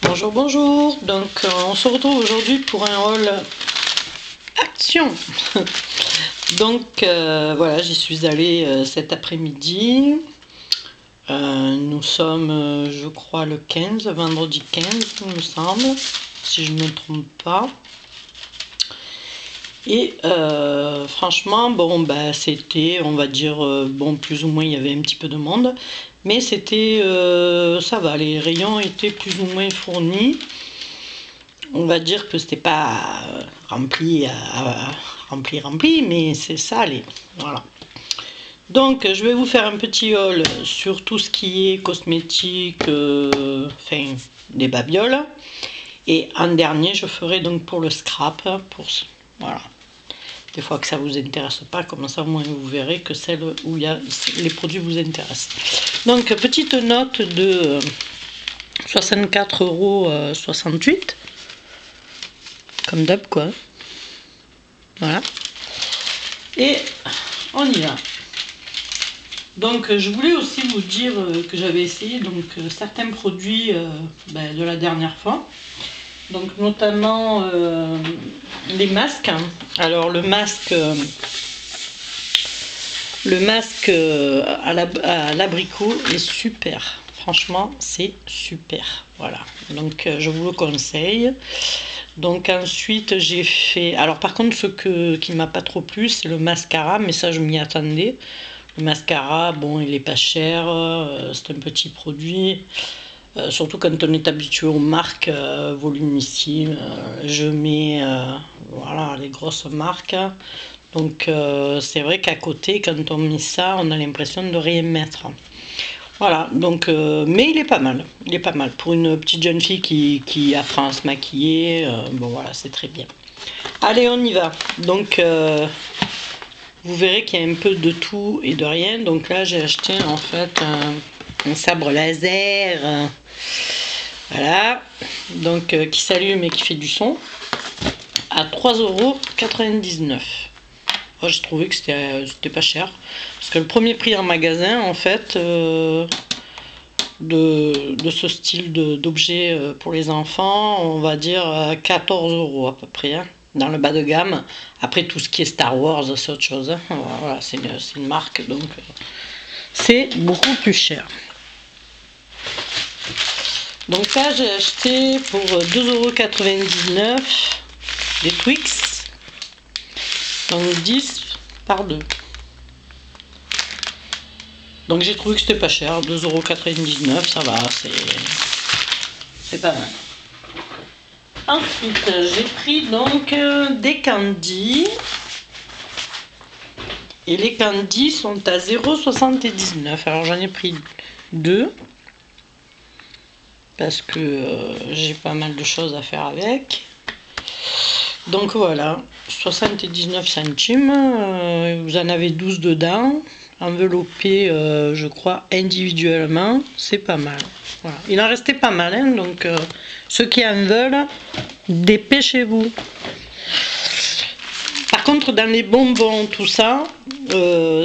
Bonjour, bonjour. Donc on se retrouve aujourd'hui pour un haul action. Donc voilà, j'y suis allée cet après-midi. Nous sommes, je crois, le 15, vendredi 15, il me semble, si je ne me trompe pas. Et franchement, bon, bah, c'était, on va dire, bon, plus ou moins, il y avait un petit peu de monde. Mais c'était, ça va, les rayons étaient plus ou moins fournis. On va dire que c'était pas rempli, rempli, mais c'est ça, allez, voilà. Donc, je vais vous faire un petit haul sur tout ce qui est cosmétique, enfin, des babioles. Et en dernier, je ferai donc pour le scrap, voilà. Des fois que ça vous intéresse pas, comme ça au moins vous verrez que celle où il y a les produits vous intéressent. Donc, petite note de 64,68 €. Comme d'hab, quoi. Voilà. Et on y va. Donc je voulais aussi vous dire que j'avais essayé donc certains produits de la dernière fois. Donc notamment les masques. Alors le masque à l'abricot est super. Franchement, c'est super. Voilà. Donc je vous le conseille. Donc ensuite j'ai fait, alors par contre qui m'a pas trop plu, c'est le mascara, mais ça je m'y attendais. Le mascara, bon, il est pas cher, c'est un petit produit, surtout quand on est habitué aux marques volumissimes. Je mets voilà, les grosses marques. Donc c'est vrai qu'à côté, quand on met ça, on a l'impression de rien mettre. Voilà, donc, mais il est pas mal. Il est pas mal. Pour une petite jeune fille qui apprend à se maquiller, bon voilà, c'est très bien. Allez, on y va. Donc, vous verrez qu'il y a un peu de tout et de rien. Donc là, j'ai acheté en fait un sabre laser. Voilà. Donc, qui s'allume et qui fait du son. À 3,99 €. Moi, j'ai trouvé que c'était pas cher. Parce que le premier prix en magasin, en fait, de ce style d'objet pour les enfants, on va dire 14 € à peu près, hein, dans le bas de gamme. Après, tout ce qui est Star Wars, c'est autre chose. Hein. Voilà, c'est une marque, donc c'est beaucoup plus cher. Donc là, j'ai acheté pour 2,99 € des Twix. Donc 10 par 2. Donc j'ai trouvé que c'était pas cher, 2,99 €, ça va, c'est pas mal. Ensuite, j'ai pris donc des candies. Et les candies sont à 0,79 €. Alors j'en ai pris 2. Parce que j'ai pas mal de choses à faire avec. Donc voilà, 79 centimes. Vous en avez 12 dedans. Enveloppé, je crois, individuellement, c'est pas mal. Voilà. Il en restait pas mal, hein, donc ceux qui en veulent, dépêchez-vous. Par contre, dans les bonbons, tout ça,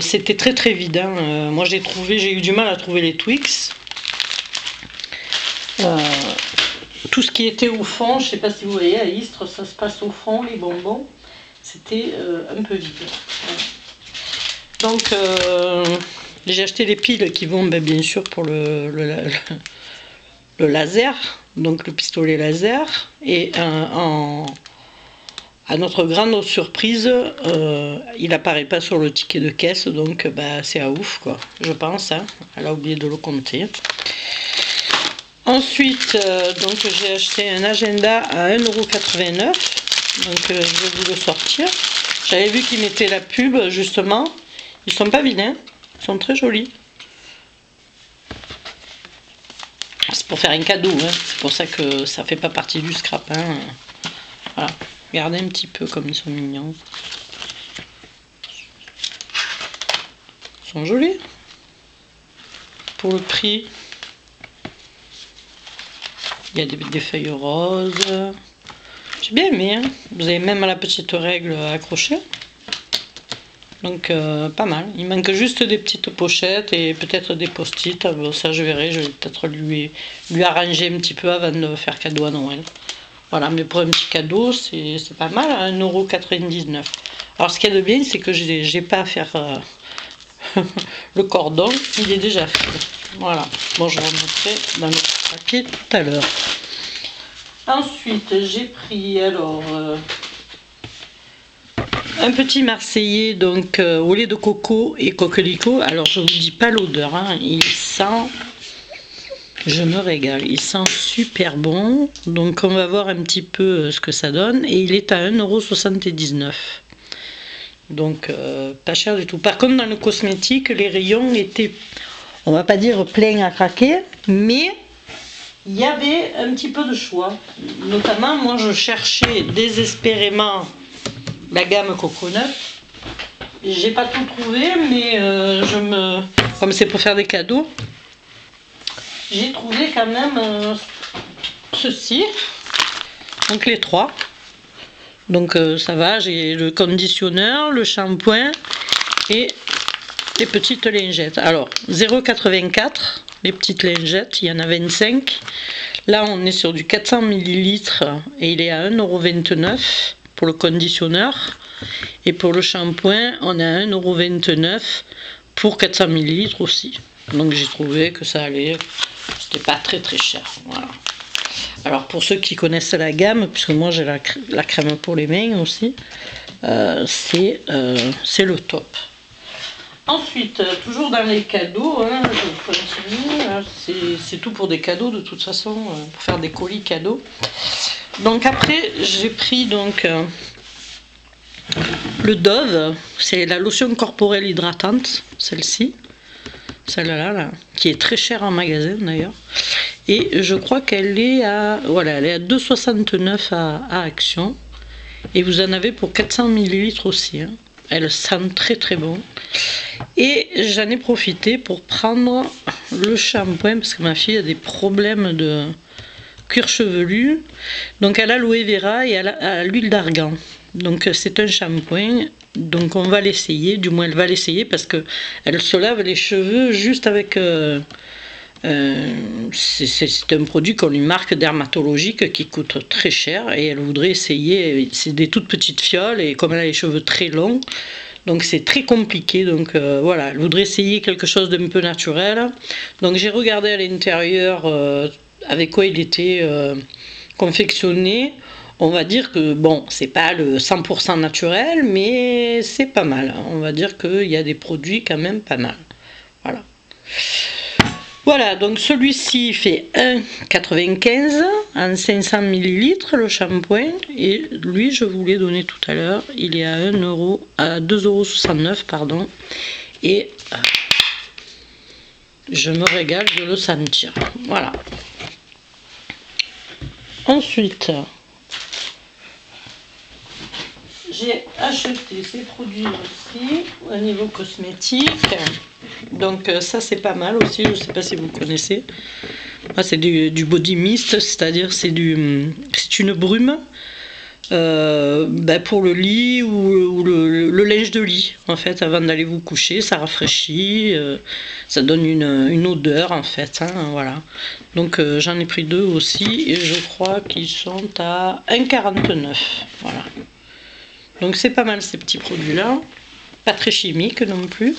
c'était très très vide. Hein. Moi, j'ai eu du mal à trouver les Twix. Tout ce qui était au fond, je ne sais pas si vous voyez, à Istres, ça se passe au fond, les bonbons, c'était un peu vide. Voilà. Donc, j'ai acheté les piles qui vont bien sûr pour le laser, donc le pistolet laser. Et à notre grande surprise, il n'apparaît pas sur le ticket de caisse, donc c'est à ouf, quoi, je pense. Hein. Elle a oublié de le compter. Ensuite, donc j'ai acheté un agenda à 1,89 €. Donc je vais vous le sortir. J'avais vu qu'ils mettaient la pub justement. Ils sont pas vilains, ils sont très jolis. C'est pour faire un cadeau, hein. C'est pour ça que ça fait pas partie du scrap. Hein. Voilà, regardez un petit peu comme ils sont mignons. Ils sont jolis. Pour le prix, il y a des feuilles roses. J'ai bien aimé. Hein. Vous avez même la petite règle accrochée. Donc pas mal. Il manque juste des petites pochettes et peut-être des post-it. Bon, ça je verrai, je vais peut-être lui arranger un petit peu avant de faire cadeau à Noël. Voilà, mais pour un petit cadeau, c'est pas mal, à 1,99 €. Alors ce qu'il y a de bien, c'est que j'ai pas à faire le cordon, il est déjà fait. Voilà, bon, je remettrai dans le papier tout à l'heure. Ensuite, j'ai pris alors un petit Marseillais, donc au lait de coco et coquelicot. Alors je vous dis pas l'odeur, hein, il sent... Je me régale, il sent super bon, donc on va voir un petit peu ce que ça donne, et il est à 1,79 €. Donc pas cher du tout. Par contre dans le cosmétique, les rayons étaient, on va pas dire pleins à craquer, mais il y avait un petit peu de choix. Notamment moi je cherchais désespérément la gamme Coconut. J'ai pas tout trouvé, mais comme c'est pour faire des cadeaux, j'ai trouvé quand même ceci, donc les trois. Donc ça va, j'ai le conditionneur, le shampoing et les petites lingettes. Alors 0,84 €, les petites lingettes, il y en a 25. Là on est sur du 400 ml et il est à 1,29 € pour le conditionneur. Et pour le shampoing, on est à 1,29 € pour 400 ml aussi. Donc j'ai trouvé que ça allait, c'était pas très cher. Voilà. Alors pour ceux qui connaissent la gamme, puisque moi j'ai la crème pour les mains aussi, c'est le top. Ensuite, toujours dans les cadeaux, hein, je continue, c'est tout pour des cadeaux de toute façon, pour faire des colis cadeaux. Donc après j'ai pris donc le Dove, c'est la lotion corporelle hydratante, celle-ci. Celle-là, là, qui est très chère en magasin d'ailleurs. Et je crois qu'elle est à, voilà, elle est à 2,69 € à Action. Et vous en avez pour 400 ml aussi. Hein. Elle sent très bon. Et j'en ai profité pour prendre le shampoing parce que ma fille a des problèmes de cuir chevelu. Donc elle a l'aloe vera et elle a l'huile d'argan. Donc c'est un shampoing, donc on va l'essayer, du moins elle va l'essayer parce que elle se lave les cheveux juste avec c'est un produit qu'on lui marque dermatologique qui coûte très cher et elle voudrait essayer, c'est des toutes petites fioles et comme elle a les cheveux très longs, donc c'est très compliqué, donc voilà, elle voudrait essayer quelque chose d'un peu naturel. Donc j'ai regardé à l'intérieur avec quoi il était confectionné. On va dire que, bon, c'est pas le 100% naturel, mais c'est pas mal. On va dire qu'il y a des produits quand même pas mal. Voilà. Voilà, donc celui-ci fait 1,95 € en 500 ml, le shampoing. Et lui, je vous l'ai donné tout à l'heure, il est à 2,69 €, pardon. Et je me régale de le sentir. Voilà. Ensuite... j'ai acheté ces produits aussi au niveau cosmétique. Donc ça c'est pas mal aussi, je ne sais pas si vous connaissez. C'est du body mist, c'est-à-dire c'est une brume pour le lit ou le linge de lit en fait avant d'aller vous coucher. Ça rafraîchit, ça donne une odeur en fait. Hein, voilà. Donc j'en ai pris deux aussi et je crois qu'ils sont à 1,49 €. Voilà. Donc c'est pas mal ces petits produits là, pas très chimiques non plus.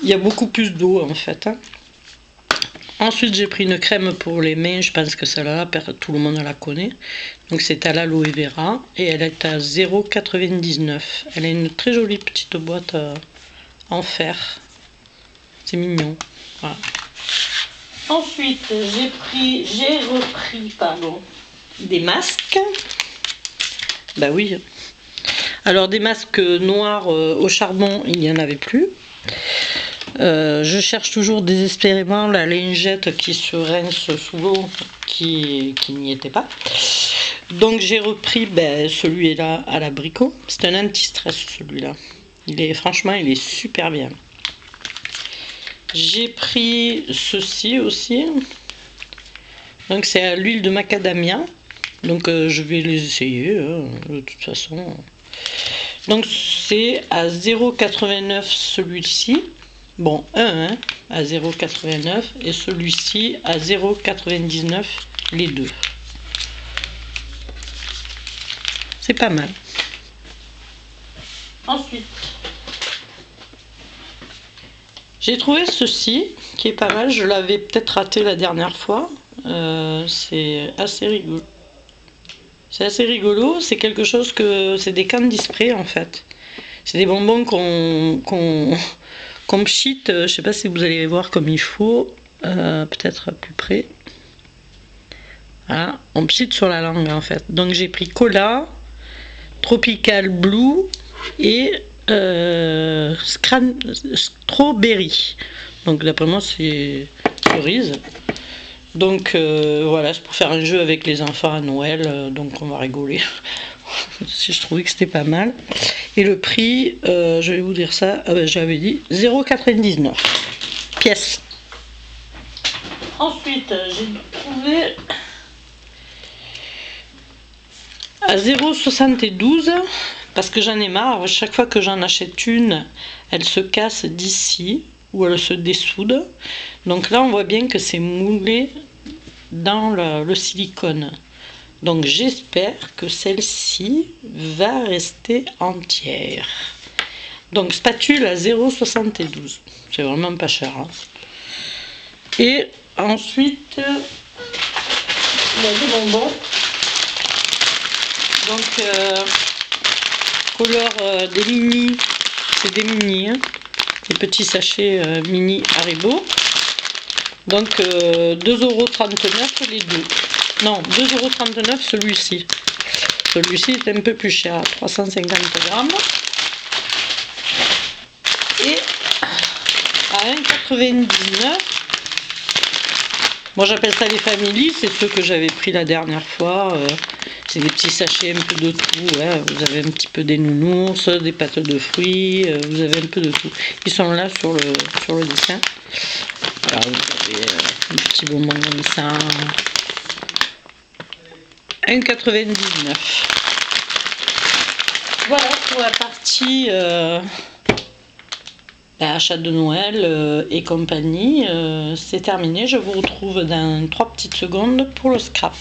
Il y a beaucoup plus d'eau en fait. Hein. Ensuite j'ai pris une crème pour les mains, je pense que celle-là, tout le monde la connaît. Donc c'est à l'aloe vera et elle est à 0,99 €. Elle a une très jolie petite boîte en fer. C'est mignon. Voilà. Ensuite j'ai repris des masques. Bah oui. Alors des masques noirs au charbon, il n'y en avait plus. Je cherche toujours désespérément la lingette qui se rince sous l'eau, qui n'y était pas. Donc j'ai repris celui-là à l'abricot. C'est un anti-stress celui-là. Franchement, il est super bien. J'ai pris ceci aussi. Donc c'est à l'huile de macadamia. Donc je vais les essayer, de toute façon. Donc c'est à 0,89 celui-ci. Bon, un à 0,89 et celui-ci à 0,99 les deux. C'est pas mal. Ensuite, j'ai trouvé ceci qui est pas mal. Je l'avais peut-être raté la dernière fois. C'est assez rigolo. C'est assez rigolo. C'est quelque chose que... C'est des candy spray en fait. C'est des bonbons qu'on pchite. Je sais pas si vous allez voir comme il faut. Peut-être à plus près. Voilà. On pchite sur la langue en fait. Donc j'ai pris Cola, Tropical Blue et Strawberry. Donc d'après moi c'est cerise. Donc voilà, c'est pour faire un jeu avec les enfants à Noël, donc on va rigoler. Si je trouvais que c'était pas mal. Et le prix, je vais vous dire ça, j'avais dit 0,99 pièce. Ensuite, j'ai trouvé à 0,72 parce que j'en ai marre. Chaque fois que j'en achète une, elle se casse d'ici ou elle se dessoude. Donc là, on voit bien que c'est moulé dans le silicone. Donc j'espère que celle-ci va rester entière. Donc spatule à 0,72. C'est vraiment pas cher. Hein. Et ensuite, il y a des bonbons. Donc couleur des mini. C'est des mini. Hein. Des petits sachets mini Haribo. Donc 2,39 € les deux. Non, 2,39 € celui-ci. Celui-ci est un peu plus cher, 350 grammes. Et à 1,99 €, moi j'appelle ça les family, c'est ceux que j'avais pris la dernière fois. C'est des petits sachets, un peu de tout. Ouais. Vous avez un petit peu des nounours, des pâtes de fruits, vous avez un peu de tout. Ils sont là sur le dessin. Alors vous avez un petit bonbon comme ça. 1,99 €. Voilà pour la partie achat de Noël et compagnie. C'est terminé. Je vous retrouve dans 3 petites secondes pour le scrap.